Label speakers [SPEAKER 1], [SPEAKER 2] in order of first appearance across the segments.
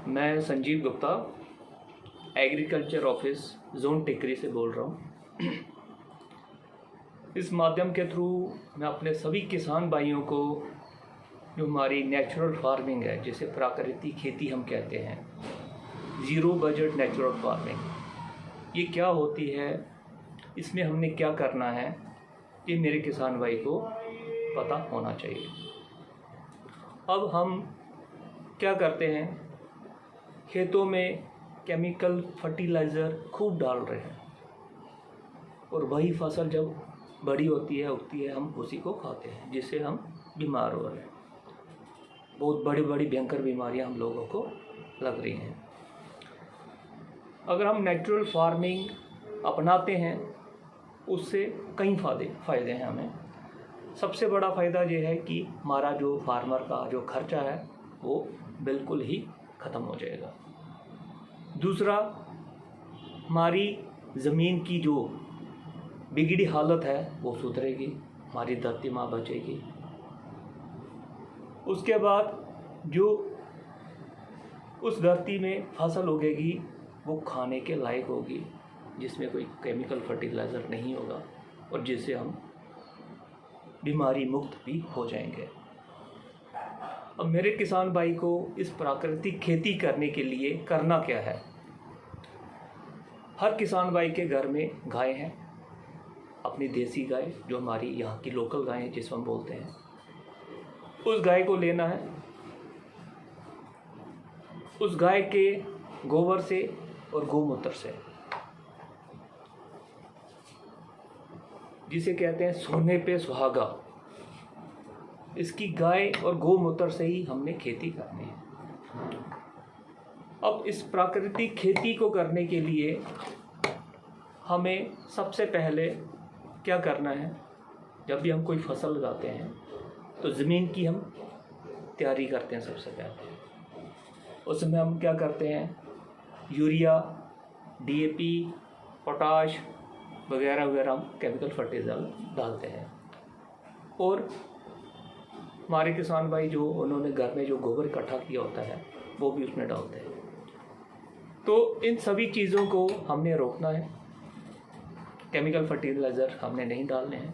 [SPEAKER 1] मैं Sanjeev Gupta agriculture office zone Tikri से बोल रहा हूँ। इस माध्यम के थ्रू मैं अपने सभी किसान भाइयों को जो हमारी नेचुरल फार्मिंग है, जिसे प्राकृतिक खेती हम कहते हैं, ज़ीरो बजट नेचुरल फार्मिंग, ये क्या होती है, इसमें हमने क्या करना है, ये मेरे किसान भाई को पता होना चाहिए। अब हम क्या करते हैं, खेतों में केमिकल फर्टिलाइज़र खूब डाल रहे हैं और वही फसल जब बड़ी होती है, उगती है, हम उसी को खाते हैं, जिससे हम बीमार हो रहे हैं। बहुत बड़ी बड़ी भयंकर बीमारियां हम लोगों को लग रही हैं। अगर हम नेचुरल फार्मिंग अपनाते हैं, उससे कई फ़ायदे हैं हमें। सबसे बड़ा फ़ायदा ये है कि हमारा जो फार्मर का जो खर्चा है वो बिल्कुल ही ख़त्म हो जाएगा। दूसरा, हमारी ज़मीन की जो बिगड़ी हालत है वो सुधरेगी, हमारी धरती माँ बचेगी। उसके बाद जो उस धरती में फसल उगेगी वो खाने के लायक होगी, जिसमें कोई केमिकल फर्टिलाइज़र नहीं होगा और जिससे हम बीमारी मुक्त भी हो जाएंगे। अब मेरे किसान भाई को इस प्राकृतिक खेती करने के लिए करना क्या है। हर किसान भाई के घर में गाय हैं, अपनी देसी गाय, जो हमारी यहाँ की लोकल गाय है जिसको हम बोलते हैं, उस गाय को लेना है। उस गाय के गोबर से और गौमूत्र से, जिसे कहते हैं सोने पे सुहागा, इसकी गाय और गौमूत्र से ही हमने खेती करनी है। अब इस प्राकृतिक खेती को करने के लिए हमें सबसे पहले क्या करना है, जब भी हम कोई फसल लगाते हैं तो ज़मीन की हम तैयारी करते हैं। सबसे पहले उसमें हम क्या करते हैं, यूरिया, डीएपी, पोटाश वगैरह वगैरह हम केमिकल फर्टिलाइज़र डालते हैं। और हमारे किसान भाई जो उन्होंने घर में जो गोबर इकट्ठा किया होता है वो भी उसमें डालते हैं। तो इन सभी चीज़ों को हमने रोकना है। केमिकल फर्टिलाइज़र हमने नहीं डालने हैं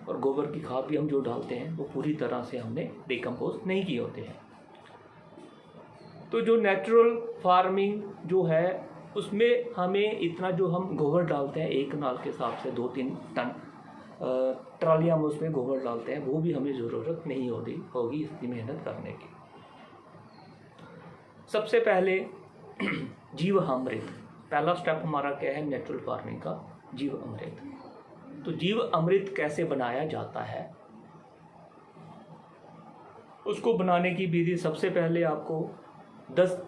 [SPEAKER 1] और गोबर की खाद भी हम जो डालते हैं वो पूरी तरह से हमने डिकम्पोज नहीं किए होते हैं। तो जो नेचुरल फार्मिंग जो है उसमें हमें इतना जो हम गोबर डालते हैं, एक नाल के हिसाब से 2-3 टन ट्रालियाँ हम उसमें गोबर डालते हैं, वो भी हमें ज़रूरत नहीं होगी इतनी मेहनत करने की। सबसे पहले जीवामृत, पहला स्टेप हमारा क्या है नेचुरल फार्मिंग का, जीवामृत। तो जीवामृत कैसे बनाया जाता है, उसको बनाने की विधि, सबसे पहले आपको 10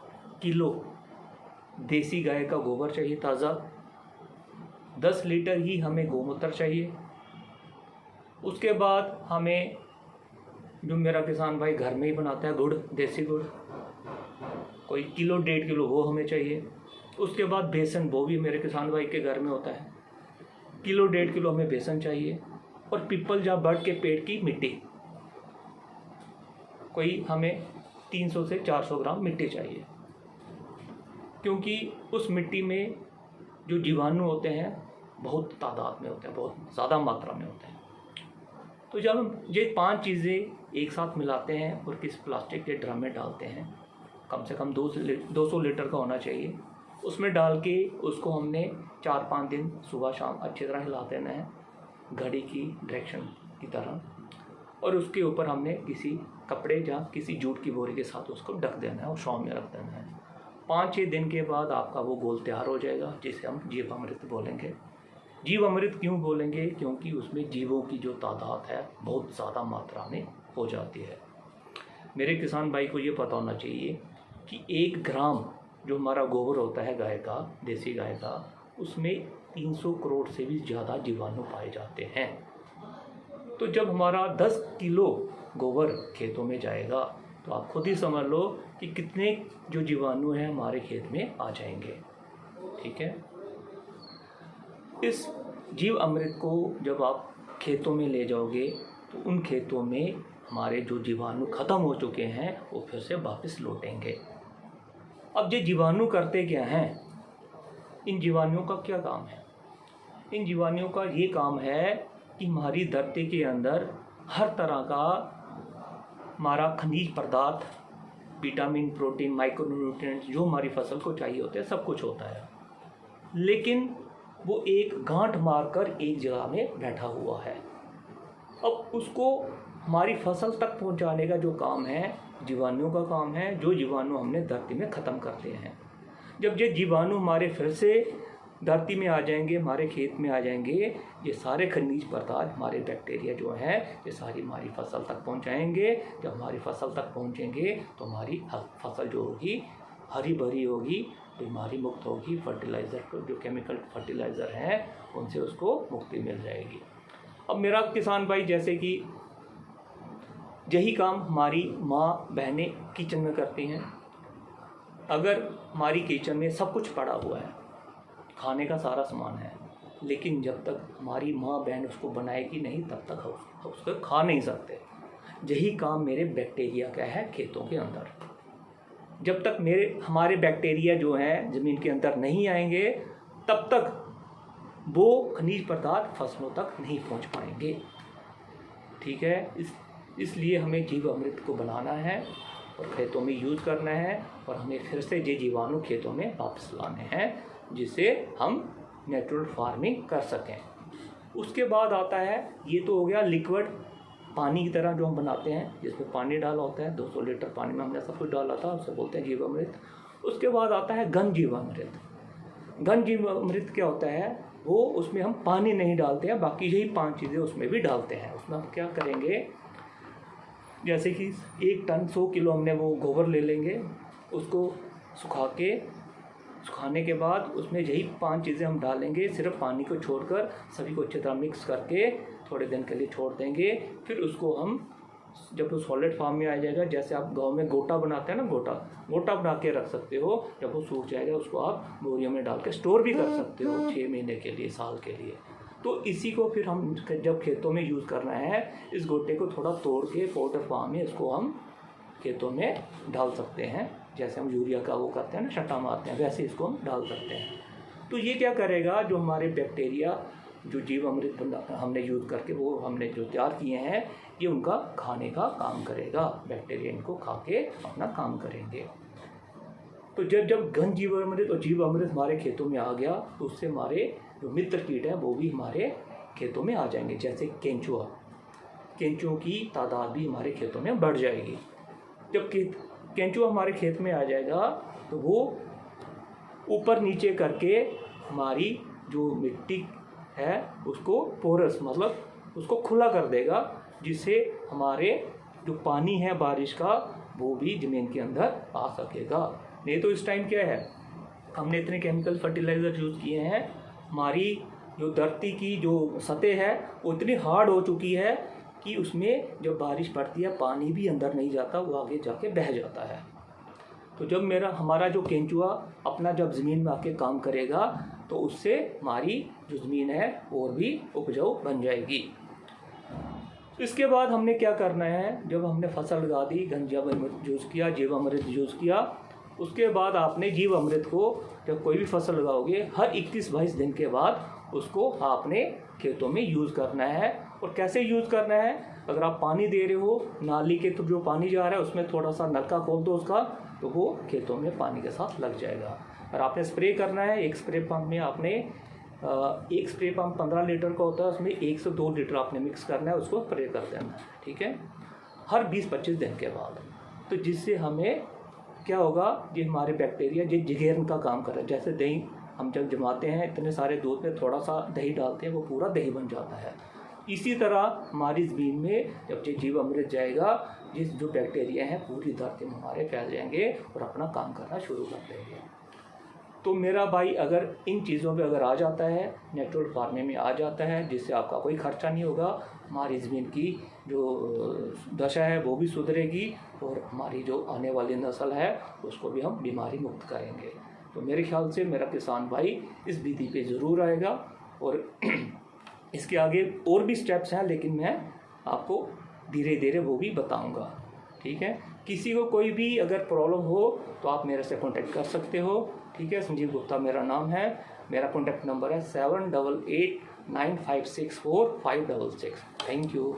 [SPEAKER 1] किलो देसी गाय का गोबर चाहिए ताज़ा, 10 लीटर ही हमें गौमूत्र चाहिए। उसके बाद हमें, जो मेरा किसान भाई घर में ही बनाता है गुड़, देसी गुड़, कोई 1-1.5 किलो वो हमें चाहिए। उसके बाद बेसन, वो भी मेरे किसान भाई के घर में होता है, 1-1.5 किलो हमें बेसन चाहिए। और पीपल या बड़ के पेड़ की मिट्टी, कोई हमें 300 से 400 ग्राम मिट्टी चाहिए, क्योंकि उस मिट्टी में जो जीवाणु होते हैं बहुत तादाद में होते हैं, बहुत ज़्यादा मात्रा में होते हैं। तो जब हम ये 5 चीज़ें एक साथ मिलाते हैं और किस प्लास्टिक के ड्रम में डालते हैं, कम से कम 200 लीटर का होना चाहिए, उसमें डाल के उसको हमने 4-5 दिन सुबह शाम अच्छी तरह हिला देना है, घड़ी की डायरेक्शन की तरह। और उसके ऊपर हमने किसी कपड़े या किसी जूट की बोरी के साथ उसको ढक देना है और छांव में रख देना है। 5-6 दिन के बाद आपका वो घोल तैयार हो जाएगा, जिसे हम जीवामृत बोलेंगे। जीवामृत क्यों बोलेंगे, क्योंकि उसमें जीवों की जो तादाद है बहुत ज़्यादा मात्रा में हो जाती है। मेरे किसान भाई को ये पता होना चाहिए कि 1 ग्राम जो हमारा गोबर होता है गाय का, देसी गाय का, उसमें 300 करोड़ से भी ज़्यादा जीवाणु पाए जाते हैं। तो जब हमारा 10 किलो गोबर खेतों में जाएगा तो आप खुद ही समझ लो कि कितने जो जीवाणु हैं हमारे खेत में आ जाएंगे। ठीक है। इस जीव अमृत को जब आप खेतों में ले जाओगे तो उन खेतों में हमारे जो जीवाणु ख़त्म हो चुके हैं वो फिर से वापस लौटेंगे। अब ये जीवाणु करते क्या हैं? इन जीवाणुओं का क्या काम है? इन जीवाणुओं का ये काम है कि हमारी धरती के अंदर हर तरह का हमारा खनिज पदार्थ, विटामिन, प्रोटीन, माइक्रोन्यूट्रिएंट्स जो हमारी फसल को चाहिए होते हैं, सब कुछ होता है, लेकिन वो एक गांठ मारकर एक जगह में बैठा हुआ है। अब उसको हमारी फसल तक पहुंचाने का जो काम है, जीवाणुओं का काम है, जो जीवाणु हमने धरती में ख़त्म कर दिए हैं। जब ये जीवाणु हमारे फिर से धरती में आ जाएंगे, हमारे खेत में आ जाएंगे, ये सारे खनिज पदार्थ, हमारे बैक्टीरिया जो हैं, ये सारी हमारी फसल तक पहुंचाएंगे। जब हमारी फसल तक पहुंचेंगे तो हमारी फसल जो होगी हरी भरी होगी, बीमारी मुक्त होगी, फर्टिलाइज़र को, जो केमिकल फर्टिलाइज़र हैं, उनसे उसको मुक्ति मिल जाएगी। अब मेरा किसान भाई, जैसे कि यही काम हमारी माँ बहनें किचन में करती हैं। अगर हमारी किचन में सब कुछ पड़ा हुआ है, खाने का सारा सामान है, लेकिन जब तक हमारी माँ बहन उसको बनाएगी नहीं, तब तक हम उसको खा नहीं सकते। यही काम मेरे बैक्टीरिया का है खेतों के अंदर। जब तक हमारे बैक्टीरिया जो हैं ज़मीन के अंदर नहीं आएंगे, तब तक वो खनिज पदार्थ फसलों तक नहीं पहुंच पाएंगे। ठीक है, इसलिए हमें जीवामृत को बनाना है और खेतों में यूज़ करना है, और हमें फिर से ये जीवाणु खेतों में वापस लाने हैं, जिससे हम नेचुरल फार्मिंग कर सकें। उसके बाद आता है, ये तो हो गया लिक्विड पानी की तरह जो हम बनाते हैं, जिसमें पानी डाला होता है, 200 लीटर पानी में हमने सब कुछ डाला था, उसे बोलते हैं जीवामृत। उसके बाद आता है घन जीवामृत। घन जीवामृत क्या होता है? वो उसमें हम पानी नहीं डालते हैं, बाकी यही 5 चीज़ें उसमें भी डालते हैं। उसमें हम क्या करेंगे, जैसे कि 1 टन 100 किलो हमने वो गोबर ले लेंगे, उसको सुखाने के बाद उसमें यही 5 चीज़ें हम डालेंगे, सिर्फ पानी को छोड़कर सभी को अच्छी तरह मिक्स करके थोड़े दिन के लिए छोड़ देंगे। फिर उसको हम, जब वो सॉलिड फॉर्म में आ जाएगा, जैसे आप गांव में गोटा बनाते हैं ना, गोटा बना के रख सकते हो। जब वो सूख जाएगा, उसको आप बोरियों में डाल के स्टोर भी कर सकते हो 6 महीने के लिए, साल के लिए। तो इसी को फिर हम जब खेतों में यूज़ करना है, इस गोटे को थोड़ा तोड़ के पाउडर फॉर्म में इसको हम खेतों में डाल सकते हैं। जैसे हम यूरिया का वो करते हैं ना, छटा मारते हैं, वैसे इसको हम डाल सकते हैं। तो ये क्या करेगा, जो हमारे बैक्टीरिया, जो जीवामृत हमने यूज़ करके वो हमने जो तैयार किए हैं, ये उनका खाने का काम करेगा। बैक्टीरिया इनको खा के अपना काम करेंगे। तो जब घन जीवामृत और जीवामृत हमारे खेतों में आ गया, तो उससे हमारे जो मित्र कीट हैं वो भी हमारे खेतों में आ जाएंगे। जैसे केंचुओं की तादाद भी हमारे खेतों में बढ़ जाएगी। जब केंचुआ हमारे खेत में आ जाएगा, तो वो ऊपर नीचे करके हमारी जो मिट्टी है उसको पोरस, मतलब उसको खुला कर देगा, जिससे हमारे जो पानी है बारिश का, वो भी ज़मीन के अंदर आ सकेगा। नहीं तो इस टाइम क्या है, हमने इतने केमिकल फर्टिलाइज़र यूज़ किए हैं, हमारी जो धरती की जो सतह है वो इतनी हार्ड हो चुकी है कि उसमें जब बारिश पड़ती है पानी भी अंदर नहीं जाता, वो आगे जाके बह जाता है। तो जब हमारा जो केंचुआ अपना जब ज़मीन में आके काम करेगा, तो उससे हमारी जो ज़मीन है और भी उपजाऊ बन जाएगी। इसके बाद हमने क्या करना है, जब हमने फसल लगा दी, घन जीवामृत यूज़ किया, जीवामृत यूज़ किया, उसके बाद आपने जीवामृत को, जब कोई भी फसल लगाओगे, हर 21-22 दिन के बाद उसको आपने खेतों में यूज़ करना है। और कैसे यूज़ करना है, अगर आप पानी दे रहे हो, नाली के थ्रू जो पानी जा रहा है उसमें थोड़ा सा नलका खोल दो उसका, तो वो खेतों में पानी के साथ लग जाएगा। और आपने स्प्रे करना है, एक स्प्रे पंप में आपने एक स्प्रे पंप 15 लीटर का होता है, उसमें 1 से 2 लीटर आपने मिक्स करना है, उसको स्प्रे कर देना है। ठीक है, हर 20-25 दिन के बाद। तो जिससे हमें क्या होगा, ये हमारे बैक्टीरिया ये जिगेरन का काम कर रहा है। जैसे दही हम जब जमाते हैं, इतने सारे दूध में थोड़ा सा दही डालते हैं, वो पूरा दही बन जाता है। इसी तरह हमारी ज़मीन में जब ये जीवामृत जाएगा, जो बैक्टीरिया हैं पूरी धरती में हमारे फैल जाएंगे और अपना काम करना शुरू कर देंगे। तो मेरा भाई, अगर इन चीज़ों पे अगर आ जाता है, नेचुरल फार्मिंग में आ जाता है, जिससे आपका कोई खर्चा नहीं होगा, हमारी ज़मीन की जो दशा है वो भी सुधरेगी, और हमारी जो आने वाली नस्ल है उसको भी हम बीमारी मुक्त करेंगे। तो मेरे ख्याल से मेरा किसान भाई इस विधि पे ज़रूर आएगा। और इसके आगे और भी स्टेप्स हैं, लेकिन मैं आपको धीरे धीरे वो भी बताऊंगा। ठीक है। किसी को कोई भी अगर प्रॉब्लम हो तो आप मेरे से कॉन्टेक्ट कर सकते हो। ठीक है, संजीव गुप्ता मेरा नाम है। मेरा कॉन्टैक्ट नंबर है 7889564566। Thank you.